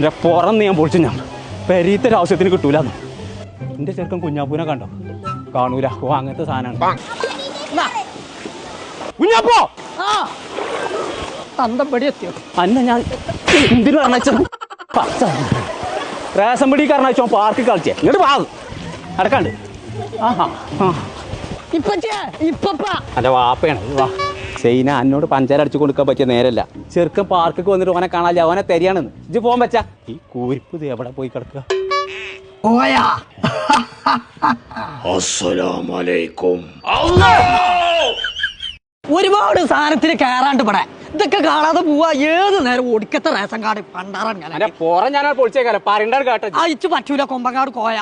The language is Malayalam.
എൻ്റെ പുറന്ന് ഞാൻ പൊളിച്ചു ഞാൻ പെരീത്തൊരു ആവശ്യത്തിന് കിട്ടൂലെന്ന്. എൻ്റെ ചെറുക്കൻ കുഞ്ഞാപ്പൂനെ കണ്ടോ? കാണൂല. ഓ അങ്ങനത്തെ സാധനമാണ് കുഞ്ഞാപ്പോ. അന്ന ഞാൻ എന്തിനു പറഞ്ഞ റേഷൻ പിടി കാരണോ പാർക്കിൽ കളിച്ചേ. ഇങ്ങോട്ട് പാ നടക്കാണ്ട്. അന്റെ വാപ്പയാണ്. വാ സൈന എന്നോട് പഞ്ചാര അടിച്ചു കൊടുക്കാൻ പറ്റിയ നേരല്ല. ചെറുക്കൻ പാർക്കിൽ വന്നിട്ട് ഓനെ കാണാല്ല. ഓനെ തരികയാണെന്ന് ഇജ്ജ് പോകാൻ പറ്റാ. ഈ കൂരിപ്പ് ഇത് എവിടെ പോയി കിടക്കുക? ഒരുപാട് സാധനത്തിന് കയറാണ്ട് പടേ ഇതൊക്കെ കാണാതെ പോവാ. ഏത് നേരം ഒടുക്കത്തെ റേഷൻ കാർഡ് പണ്ടാറാൻ ഞാൻ പൊളിച്ചേക്കാലോ പറയണ്ട കേട്ടോ. അയച്ചു പറ്റൂല. കൊമ്പങ്ങാട് കോയ